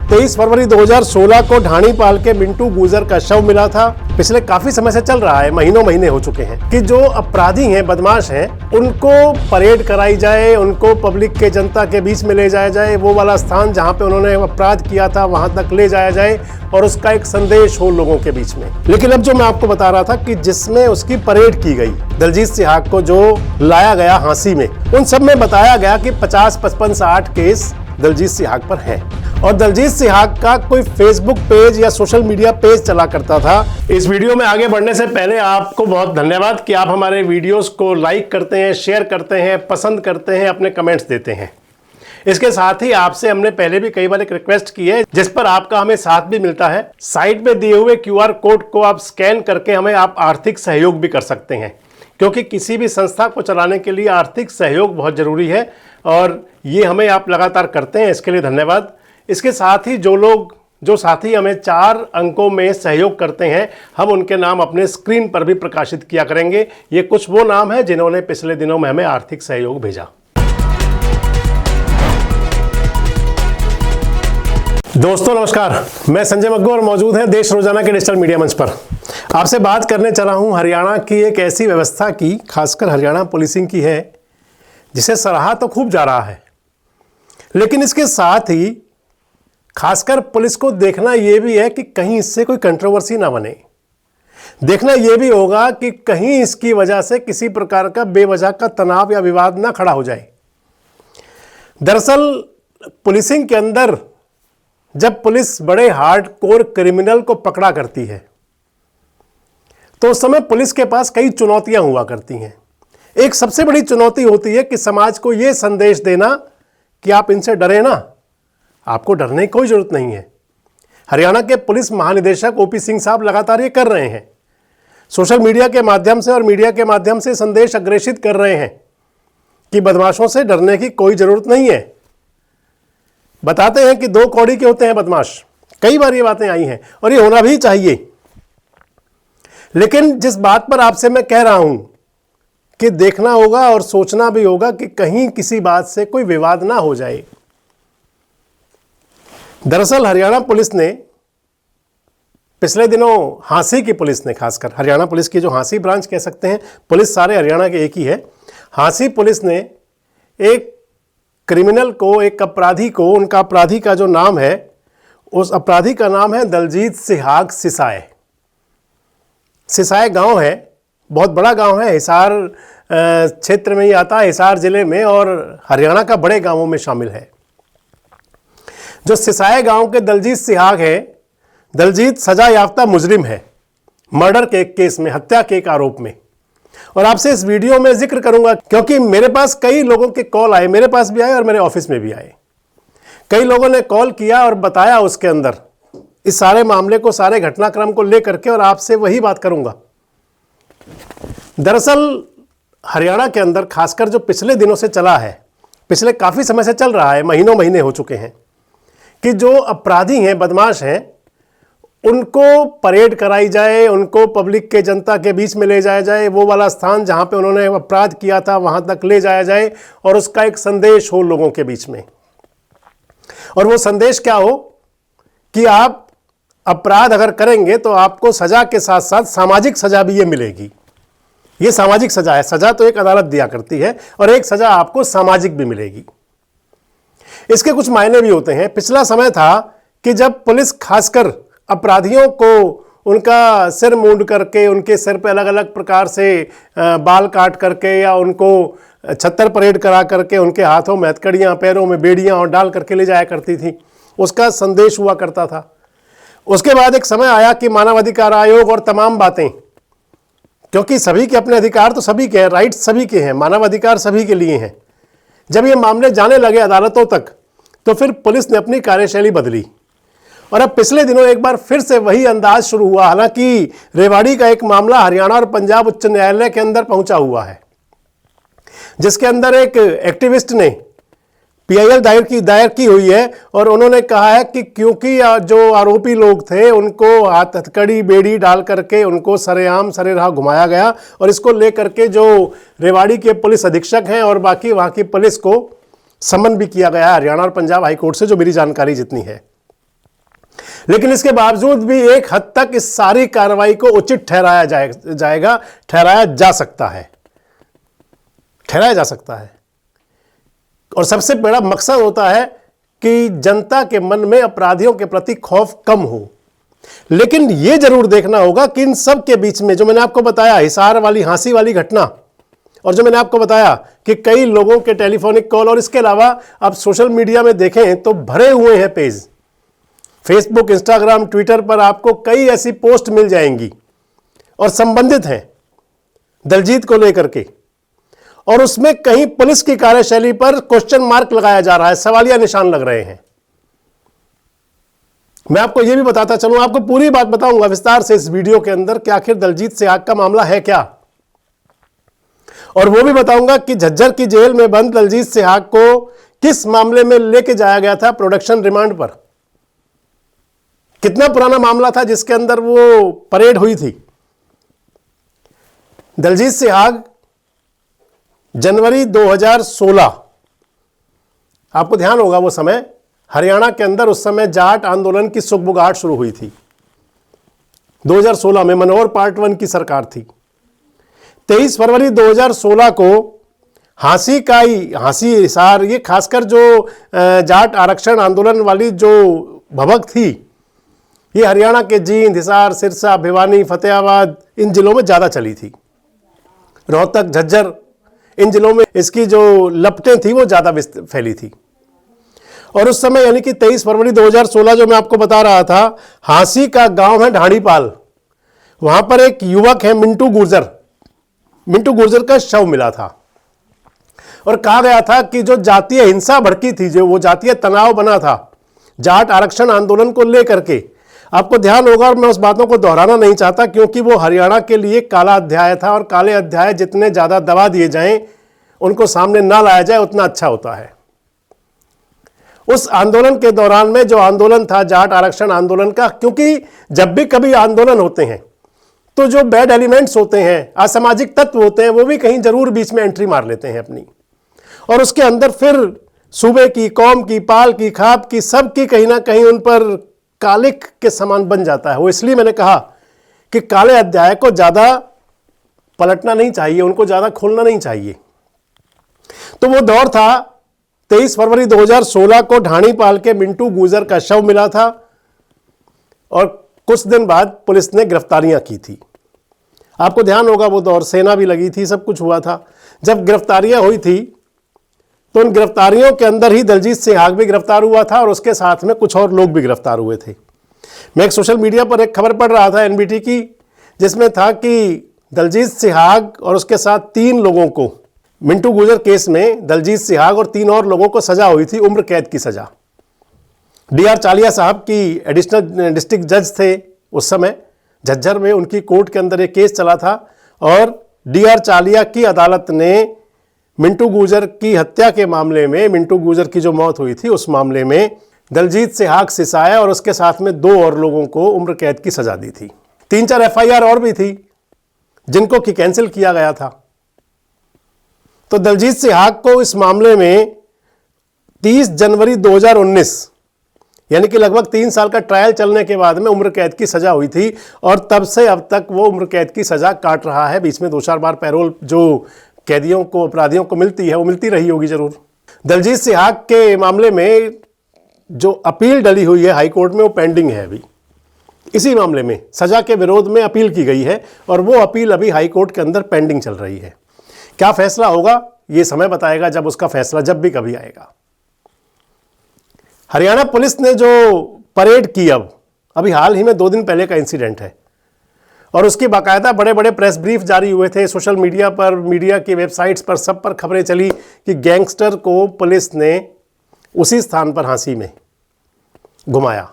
23 फरवरी 2016 को ढाणीपाल के मिंटू गुजर का शव मिला था। पिछले काफी समय से चल रहा है, महीनों महीने हो चुके हैं कि जो अपराधी हैं, बदमाश हैं, उनको परेड कराई जाए, उनको पब्लिक के जनता के बीच में ले जाया जाए, वो वाला स्थान जहां पे उन्होंने अपराध किया था वहां तक ले जाया जाए और उसका एक संदेश हो लोगों के बीच में। लेकिन अब जो मैं आपको बता रहा था कि जिसमें उसकी परेड की गई, दलजीत सिहाग को जो लाया गया हांसी में, उन सब में बताया गया कि 50, 55, 60 केस दलजीत सिहाग पर है। और दलजीत सिहाग का कोई फेसबुक पेज या सोशल मीडिया पेज चला करता था। इस वीडियो में आगे बढ़ने से पहले आपको बहुत धन्यवाद कि आप हमारे वीडियोस को लाइक करते हैं, शेयर करते हैं, पसंद करते हैं, अपने कमेंट्स देते हैं। इसके साथ ही आपसे हमने पहले भी कई बार एक रिक्वेस्ट की है, जिस पर आपका हमें साथ भी मिलता है। साइड में दिए हुए QR कोड को आप स्कैन करके हमें आप आर्थिक सहयोग भी कर सकते हैं, क्योंकि किसी भी संस्था को चलाने के लिए आर्थिक सहयोग बहुत जरूरी है और ये हमें आप लगातार करते हैं, इसके लिए धन्यवाद। इसके साथ ही जो साथी हमें 4 अंकों में सहयोग करते हैं, हम उनके नाम अपने स्क्रीन पर भी प्रकाशित किया करेंगे। ये कुछ वो नाम हैं जिन्होंने पिछले दिनों में हमें आर्थिक सहयोग भेजा। दोस्तों नमस्कार, मैं संजय मग्गू और मौजूद हैं देश रोजाना के डिजिटल मीडिया मंच पर। आपसे बात करने चला हूं हरियाणा की एक ऐसी व्यवस्था की, खासकर हरियाणा पुलिसिंग की है, जिसे सराहा तो खूब जा रहा है, लेकिन इसके साथ ही खासकर पुलिस को देखना यह भी है कि कहीं इससे कोई कंट्रोवर्सी ना बने। देखना यह भी होगा कि कहीं इसकी वजह से किसी प्रकार का बेवजह का तनाव या विवाद ना खड़ा हो जाए। दरअसल पुलिसिंग के अंदर जब पुलिस बड़े हार्डकोर क्रिमिनल को पकड़ा करती है तो उस समय पुलिस के पास कई चुनौतियां हुआ करती हैं। एक सबसे बड़ी चुनौती होती है कि समाज को यह संदेश देना कि आप इनसे डरे ना, आपको डरने की कोई जरूरत नहीं है। हरियाणा के पुलिस महानिदेशक OP सिंह साहब लगातार ये कर रहे हैं, सोशल मीडिया के माध्यम से और मीडिया के माध्यम से संदेश अग्रेषित कर रहे हैं कि बदमाशों से डरने की कोई जरूरत नहीं है। बताते हैं कि 2 कौड़ी के होते हैं बदमाश, कई बार ये बातें आई हैं और ये होना भी चाहिए। लेकिन जिस बात पर आपसे मैं कह रहा हूं कि देखना होगा और सोचना भी होगा कि कहीं किसी बात से कोई विवाद ना हो जाए। दरअसल हरियाणा पुलिस ने पिछले दिनों, हांसी की पुलिस ने, खासकर हरियाणा पुलिस की जो हांसी ब्रांच कह सकते हैं, पुलिस सारे हरियाणा के एक ही है, हांसी पुलिस ने एक क्रिमिनल को, एक अपराधी को, उनका अपराधी का जो नाम है, उस अपराधी का नाम है दलजीत सिहाग सिसाए। सिसाए गांव है, बहुत बड़ा गांव है, हिसार क्षेत्र में ही आता है, हिसार जिले में, और हरियाणा का बड़े गांवों में शामिल है। जो सिसाए गांव के दलजीत सिहाग है, दलजीत सजा याफ्ता मुजरिम है, मर्डर के एक केस में, हत्या के एक आरोप में। और आपसे इस वीडियो में जिक्र करूंगा क्योंकि मेरे पास कई लोगों के कॉल आए, मेरे पास भी आए और मेरे ऑफिस में भी आए। कई लोगों ने कॉल किया और बताया उसके अंदर इस सारे मामले को, सारे घटनाक्रम को लेकर के, और आपसे वही बात करूंगा। दरअसल हरियाणा के अंदर खासकर जो पिछले दिनों से चला है, पिछले काफी समय से चल रहा है, महीनों महीने हो चुके हैं, कि जो अपराधी हैं, बदमाश हैं, उनको परेड कराई जाए, उनको पब्लिक के जनता के बीच में ले जाया जाए, वो वाला स्थान जहां पे उन्होंने अपराध किया था वहां तक ले जाया जाए और उसका एक संदेश हो लोगों के बीच में। और वो संदेश क्या हो कि आप अपराध अगर करेंगे तो आपको सजा के साथ साथ सामाजिक सजा भी ये मिलेगी। ये सामाजिक सजा है, सजा तो एक अदालत दिया करती है और एक सजा आपको सामाजिक भी मिलेगी। इसके कुछ मायने भी होते हैं। पिछला समय था कि जब पुलिस खासकर अपराधियों को उनका सिर मूंड करके, उनके सिर पे अलग अलग प्रकार से बाल काट करके या उनको छत्तर परेड करा करके उनके हाथों में हथकड़ियाँ, पैरों में बेड़ियाँ और डाल करके ले जाया करती थी, उसका संदेश हुआ करता था। उसके बाद एक समय आया कि मानवाधिकार आयोग और तमाम बातें, क्योंकि सभी के अपने अधिकार तो सभी के हैं, राइट सभी के हैं, मानवाधिकार सभी के लिए हैं। जब ये मामले जाने लगे अदालतों तक तो फिर पुलिस ने अपनी कार्यशैली बदली और अब पिछले दिनों एक बार फिर से वही अंदाज शुरू हुआ। हालांकि रेवाड़ी का एक मामला हरियाणा और पंजाब उच्च न्यायालय के अंदर पहुंचा हुआ है, जिसके अंदर एक एक्टिविस्ट ने PIL दायर की हुई है और उन्होंने कहा है कि क्योंकि जो आरोपी लोग थे उनको हथकड़ी बेड़ी डाल करके उनको सरेआम सरेराह घुमाया गया और इसको लेकर के जो रेवाड़ी के पुलिस अधीक्षक हैं और बाकी वहाँ की पुलिस को समन भी किया गया है हरियाणा और पंजाब हाईकोर्ट से, जो मेरी जानकारी जितनी है। लेकिन इसके बावजूद भी एक हद तक इस सारी कार्रवाई को उचित ठहराया जाएगा, ठहराया जा सकता है, ठहराया जा सकता है। और सबसे बड़ा मकसद होता है कि जनता के मन में अपराधियों के प्रति खौफ कम हो। लेकिन यह जरूर देखना होगा कि इन सब के बीच में जो मैंने आपको बताया हिसार वाली हांसी वाली घटना, और जो मैंने आपको बताया कि कई लोगों के टेलीफोनिक कॉल, और इसके अलावा आप सोशल मीडिया में देखें तो भरे हुए हैं पेज, फेसबुक, इंस्टाग्राम, ट्विटर पर आपको कई ऐसी पोस्ट मिल जाएंगी और संबंधित हैं दलजीत को लेकर के, और उसमें कहीं पुलिस की कार्यशैली पर क्वेश्चन मार्क लगाया जा रहा है, सवालिया निशान लग रहे हैं। मैं आपको यह भी बताता चलूं, आपको पूरी बात बताऊंगा विस्तार से इस वीडियो के अंदर कि आखिर दलजीत सिहाग का मामला है क्या, और वो भी बताऊंगा कि झज्जर की जेल में बंद दलजीत सिहाग को किस मामले में लेके जाया गया था प्रोडक्शन रिमांड पर, कितना पुराना मामला था जिसके अंदर वो परेड हुई थी। दलजीत सिहाग जनवरी 2016, आपको ध्यान होगा वो समय हरियाणा के अंदर उस समय जाट आंदोलन की सुगबुगाहट शुरू हुई थी। 2016 में मनोहर पार्ट 1 की सरकार थी। 23 फरवरी 2016 को हांसी हिसार, ये खासकर जो जाट आरक्षण आंदोलन वाली जो भभक थी, ये हरियाणा के जींद, हिसार, सिरसा, भिवानी, फतेहाबाद इन जिलों में ज़्यादा चली थी। रोहतक, झज्जर इन जिलों में इसकी जो लपटें थी वो ज़्यादा फैली थी। और उस समय यानी कि 23 फरवरी 2016 जो मैं आपको बता रहा था, हांसी का गांव है ढाणीपाल, वहां पर एक युवक है मिंटू गुर्जर का शव मिला था। और कहा गया था कि जो जातीय हिंसा भड़की थी, जो वो जातीय तनाव बना था जाट आरक्षण आंदोलन को लेकर के, आपको ध्यान होगा और मैं उस बातों को दोहराना नहीं चाहता क्योंकि वो हरियाणा के लिए काला अध्याय था, और काले अध्याय जितने ज़्यादा दबा दिए जाएं, उनको सामने ना लाया जाए, उतना अच्छा होता है। उस आंदोलन के दौरान में जो आंदोलन था जाट आरक्षण आंदोलन का, क्योंकि जब भी कभी आंदोलन होते हैं तो जो बैड एलिमेंट्स होते हैं, असामाजिक तत्व होते हैं, वो भी कहीं जरूर बीच में एंट्री मार लेते हैं अपनी, और उसके अंदर फिर सूबे की, कौम की, पाल की, खाप की, सब की कहीं ना कहीं उन पर कालिक के समान बन जाता है। वो इसलिए मैंने कहा कि काले अध्याय को ज़्यादा पलटना नहीं चाहिए, उनको ज़्यादा खोलना नहीं चाहिए। तो वो दौर था 23 फरवरी 2016 को ढाणीपाल के मिंटू गुर्जर का शव मिला था, और कुछ दिन बाद पुलिस ने गिरफ्तारियां की थी। आपको ध्यान होगा वो दौर, सेना भी लगी थी, सब कुछ हुआ था। जब गिरफ्तारियां हुई थी तो उन गिरफ्तारियों के अंदर ही दलजीत सिहाग भी गिरफ्तार हुआ था, और उसके साथ में कुछ और लोग भी गिरफ्तार हुए थे। मैं एक सोशल मीडिया पर एक खबर पढ़ रहा था एनबीटी की, जिसमें था कि दलजीत सिहाग और उसके साथ 3 लोगों को, मिंटू गुर्जर केस में दलजीत सिहाग और 3 और लोगों को सजा हुई थी, उम्र कैद की सजा। डीआर चालिया साहब की एडिशनल डिस्ट्रिक्ट जज थे उस समय झज्जर में, उनकी कोर्ट के अंदर एक केस चला था, और डीआर चालिया की अदालत ने मिंटू गुर्जर की हत्या के मामले में, मिंटू गुर्जर की जो मौत हुई थी उस मामले में दलजीत सिहाग सिसाया और उसके साथ में 2 और लोगों को उम्र कैद की सजा दी थी। 3-4 एफआईआर और भी थी जिनको कि कैंसिल किया गया था। तो दलजीत सिहाग को इस मामले में 30 जनवरी 2019 यानी कि लगभग 3 साल का ट्रायल चलने के बाद में उम्र कैद की सजा हुई थी, और तब से अब तक वो उम्र कैद की सजा काट रहा है। बीच में 2-4 बार पैरोल जो कैदियों को, अपराधियों को मिलती है, वो मिलती रही होगी जरूर। दलजीत सिहाग के मामले में जो अपील डली हुई है हाई कोर्ट में, वो पेंडिंग है अभी। इसी मामले में सजा के विरोध में अपील की गई है, और वो अपील अभी हाई कोर्ट के अंदर पेंडिंग चल रही है। क्या फैसला होगा ये समय बताएगा, जब उसका फैसला जब भी कभी आएगा। हरियाणा पुलिस ने जो परेड की, अभी हाल ही में 2 दिन पहले का इंसिडेंट है, और उसकी बाकायदा बड़े बड़े प्रेस ब्रीफ जारी हुए थे सोशल मीडिया पर, मीडिया की वेबसाइट्स पर, सब पर खबरें चली कि गैंगस्टर को पुलिस ने उसी स्थान पर हांसी में घुमाया।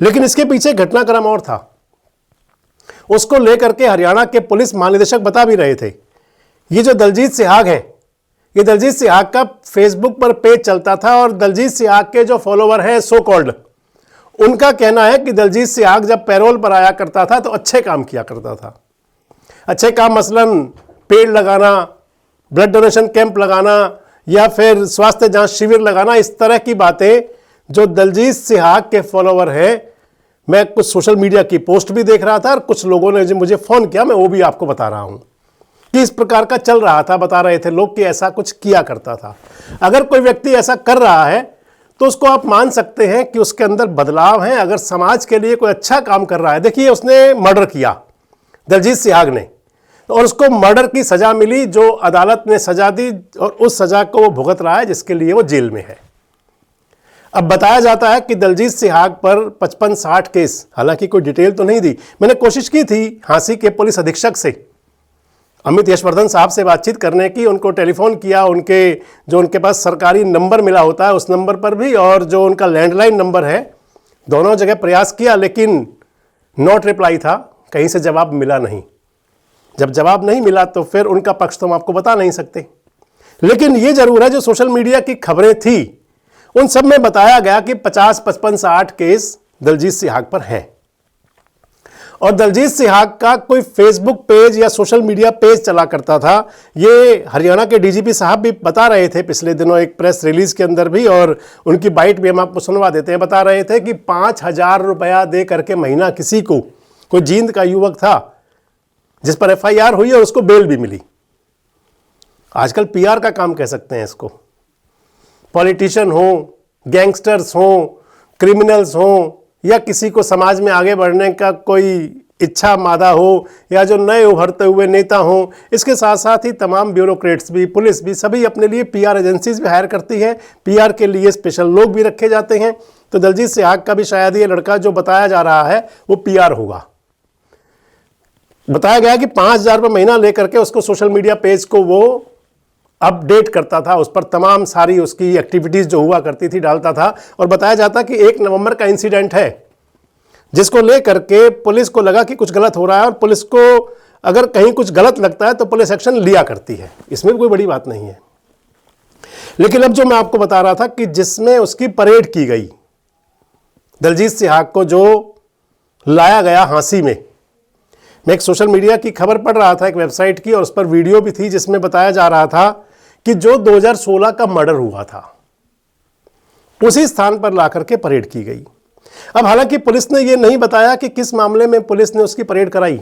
लेकिन इसके पीछे घटनाक्रम और था, उसको लेकर के हरियाणा के पुलिस महानिदेशक बता भी रहे थे। ये जो दलजीत सिहाग है, ये दलजीत सिहाग का फेसबुक पर पेज चलता था, और दलजीत सिहाग के जो फॉलोवर हैं सो कॉल्ड, उनका कहना है कि दलजीत सिहाग जब पैरोल पर आया करता था तो अच्छे काम किया करता था। अच्छे काम मसलन पेड़ लगाना, ब्लड डोनेशन कैंप लगाना, या फिर स्वास्थ्य जांच शिविर लगाना, इस तरह की बातें जो दलजीत सिहाग के फॉलोवर हैं मैं कुछ सोशल मीडिया की पोस्ट भी देख रहा था और कुछ लोगों ने जो मुझे फ़ोन किया, मैं वो भी आपको बता रहा हूँ कि इस प्रकार का चल रहा था। बता रहे थे लोग कि ऐसा कुछ किया करता था। अगर कोई व्यक्ति ऐसा कर रहा है तो उसको आप मान सकते हैं कि उसके अंदर बदलाव है। अगर समाज के लिए कोई अच्छा काम कर रहा है, देखिए उसने मर्डर किया दलजीत सिहाग ने, और उसको मर्डर की सज़ा मिली, जो अदालत ने सज़ा दी, और उस सज़ा को वो भुगत रहा है जिसके लिए वो जेल में है। अब बताया जाता है कि दलजीत सिहाग पर 55-60 केस, हालांकि कोई डिटेल तो नहीं दी। मैंने कोशिश की थी झांसी के पुलिस अधीक्षक से, अमित यशवर्धन साहब से बातचीत करने की, उनको टेलीफोन किया, उनके पास सरकारी नंबर मिला होता है उस नंबर पर भी, और जो उनका लैंडलाइन नंबर है, दोनों जगह प्रयास किया, लेकिन नॉट रिप्लाई था, कहीं से जवाब मिला नहीं। जब जवाब नहीं मिला तो फिर उनका पक्ष तो हम आपको बता नहीं सकते, लेकिन ये जरूर है जो सोशल मीडिया की खबरें थी उन सब में बताया गया कि 50, 55, 60 केस दलजीत सिहाग पर हैं। और दलजीत सिहाग का कोई फेसबुक पेज या सोशल मीडिया पेज चला करता था। ये हरियाणा के डीजीपी साहब भी बता रहे थे पिछले दिनों एक प्रेस रिलीज के अंदर भी, और उनकी बाइट भी हम आपको सुनवा देते हैं। बता रहे थे कि 5,000 रुपया दे करके महीना किसी को, कोई जींद का युवक था जिस पर FIR हुई और उसको बेल भी मिली। आजकल PR का काम कह सकते हैं इसको। पॉलिटिशियन हो, गैंगस्टर्स हो, क्रिमिनल्स हो, या किसी को समाज में आगे बढ़ने का कोई इच्छा मादा हो, या जो नए उभरते हुए नेता हो, इसके साथ साथ ही तमाम ब्यूरोक्रेट्स भी, पुलिस भी, सभी अपने लिए PR एजेंसीज भी हायर करती है। PR के लिए स्पेशल लोग भी रखे जाते हैं। तो दलजीत सिहाग का भी शायद ये लड़का जो बताया जा रहा है वो PR होगा। बताया गया कि 5,000 रुपये महीना लेकर के उसको सोशल मीडिया पेज को वो अपडेट करता था, उस पर तमाम सारी उसकी एक्टिविटीज़ जो हुआ करती थी डालता था। और बताया जाता कि 1 नवंबर का इंसिडेंट है जिसको लेकर के पुलिस को लगा कि कुछ गलत हो रहा है, और पुलिस को अगर कहीं कुछ गलत लगता है तो पुलिस एक्शन लिया करती है, इसमें भी कोई बड़ी बात नहीं है। लेकिन अब जो मैं आपको बता रहा था कि जिसमें उसकी परेड की गई, दलजीत सिहाग को जो लाया गया झांसी में, मैं एक सोशल मीडिया की खबर पढ़ रहा था एक वेबसाइट की, और उस पर वीडियो भी थी जिसमें बताया जा रहा था कि जो 2016 का मर्डर हुआ था उसी स्थान पर लाकर के परेड की गई। अब हालांकि पुलिस ने यह नहीं बताया कि किस मामले में पुलिस ने उसकी परेड कराई।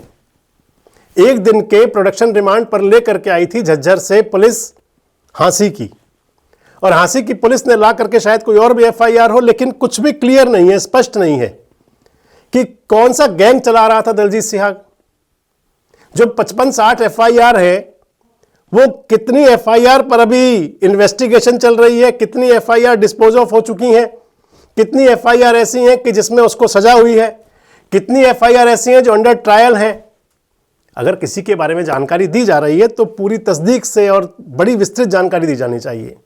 एक दिन के प्रोडक्शन रिमांड पर लेकर के आई थी झज्जर से पुलिस झांसी की, और झांसी की पुलिस ने ला करके शायद कोई और भी FIR हो, लेकिन कुछ भी क्लियर नहीं है, स्पष्ट नहीं है कि कौन सा गैंग चला रहा था दलजीत सिहाग। जो 55-60 FIR है, वो कितनी FIR पर अभी इन्वेस्टिगेशन चल रही है, कितनी FIR डिस्पोज ऑफ हो चुकी हैं, कितनी FIR ऐसी हैं कि जिसमें उसको सजा हुई है, कितनी FIR ऐसी हैं जो अंडर ट्रायल हैं। अगर किसी के बारे में जानकारी दी जा रही है तो पूरी तस्दीक से और बड़ी विस्तृत जानकारी दी जानी चाहिए,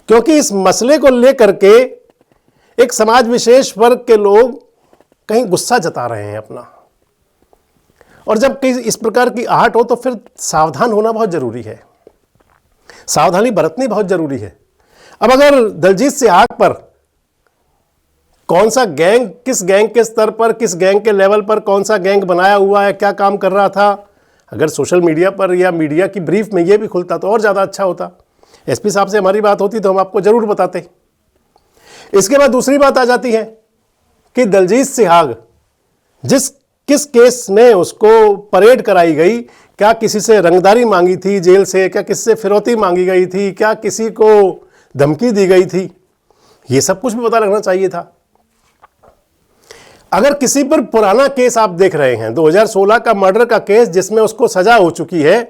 क्योंकि इस मसले को लेकर के एक समाज विशेष वर्ग के लोग कहीं गुस्सा जता रहे हैं अपना, और जब कहीं इस प्रकार की आहट हो तो फिर सावधान होना बहुत जरूरी है, सावधानी बरतनी बहुत जरूरी है। अब अगर दलजीत सिहाग पर कौन सा गैंग, किस गैंग के स्तर पर, किस गैंग के लेवल पर कौन सा गैंग बनाया हुआ है, क्या काम कर रहा था, अगर सोशल मीडिया पर या मीडिया की ब्रीफ में ये भी खुलता तो और ज़्यादा अच्छा होता। SP साहब से हमारी बात होती तो हम आपको ज़रूर बताते। इसके बाद दूसरी बात आ जाती है कि दलजीत सिहाग किस केस में उसको परेड कराई गई, क्या किसी से रंगदारी मांगी थी जेल से, क्या किसी से फिरौती मांगी गई थी, क्या किसी को धमकी दी गई थी, ये सब कुछ भी पता लगना चाहिए था। अगर किसी पर पुराना केस आप देख रहे हैं, 2016 का मर्डर का केस जिसमें उसको सजा हो चुकी है,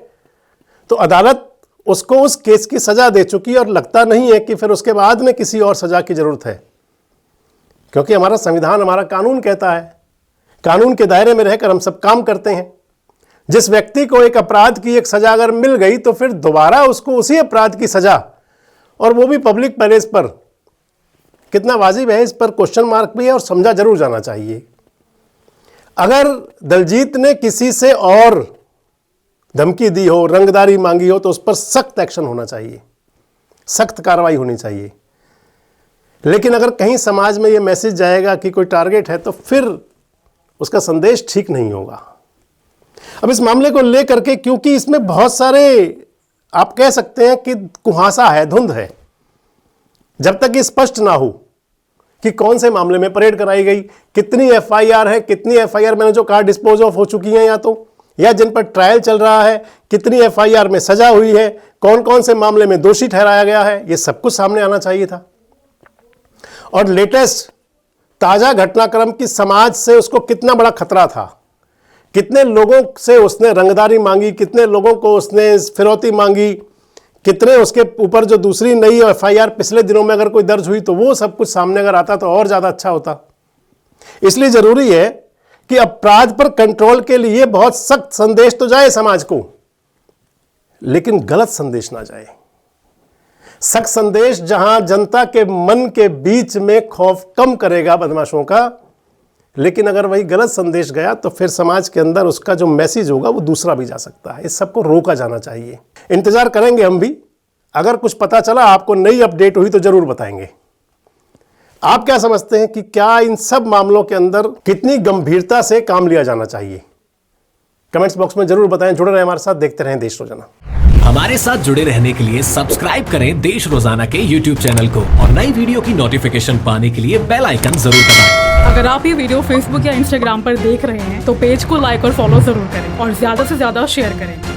तो अदालत उसको उस केस की सजा दे चुकी, और लगता नहीं है कि फिर उसके बाद में किसी और सजा की जरूरत है, क्योंकि हमारा संविधान, हमारा कानून कहता है, कानून के दायरे में रहकर हम सब काम करते हैं। जिस व्यक्ति को एक अपराध की एक सजा अगर मिल गई तो फिर दोबारा उसको उसी अपराध की सजा, और वो भी पब्लिक पैलेस पर, कितना वाजिब है, इस पर क्वेश्चन मार्क भी है और समझा जरूर जाना चाहिए। अगर दलजीत ने किसी से और धमकी दी हो, रंगदारी मांगी हो, तो उस पर सख्त एक्शन होना चाहिए, सख्त कार्रवाई होनी चाहिए। लेकिन अगर कहीं समाज में ये मैसेज जाएगा कि कोई टारगेट है, तो फिर उसका संदेश ठीक नहीं होगा। अब इस मामले को लेकर के, क्योंकि इसमें बहुत सारे आप कह सकते हैं कि कुहासा है, धुंध है, जब तक ये स्पष्ट ना हो कि कौन से मामले में परेड कराई गई, कितनी एफआईआर है, कितनी एफआईआर मैंने जो कार डिस्पोज ऑफ हो चुकी हैं या जिन पर ट्रायल चल रहा है, कितनी एफआईआर में सजा हुई है, कौन कौन से मामले में दोषी ठहराया गया है, ये सब कुछ सामने आना चाहिए था। और लेटेस्ट ताजा घटनाक्रम की समाज से उसको कितना बड़ा खतरा था, कितने लोगों से उसने रंगदारी मांगी, कितने लोगों को उसने फिरौती मांगी, कितने उसके ऊपर जो दूसरी नई एफआईआर पिछले दिनों में अगर कोई दर्ज हुई तो वो सब कुछ सामने अगर आता तो और ज़्यादा अच्छा होता। इसलिए ज़रूरी है कि अपराध पर कंट्रोल के लिए बहुत सख्त संदेश तो जाए समाज को, लेकिन गलत संदेश ना जाए। सख्त संदेश जहां जनता के मन के बीच में खौफ कम करेगा बदमाशों का, लेकिन अगर वही गलत संदेश गया तो फिर समाज के अंदर उसका जो मैसेज होगा वो दूसरा भी जा सकता है। इस सबको रोका जाना चाहिए। इंतजार करेंगे हम भी, अगर कुछ पता चला, आपको नई अपडेट हुई तो जरूर बताएंगे। आप क्या समझते हैं कि क्या इन सब मामलों के अंदर कितनी गंभीरता से काम लिया जाना चाहिए? कमेंट्स बॉक्स में जरूर बताएं। जुड़े रहें हमारे साथ, देखते रहें देश रोजाना। हमारे साथ जुड़े रहने के लिए सब्सक्राइब करें देश रोजाना के YouTube चैनल को और नई वीडियो की नोटिफिकेशन पाने के लिए बेल आइकन जरूर दबाएं। अगर आप ये वीडियो Facebook या Instagram पर देख रहे हैं तो पेज को लाइक और फॉलो जरूर करें और ज्यादा से ज्यादा शेयर करें।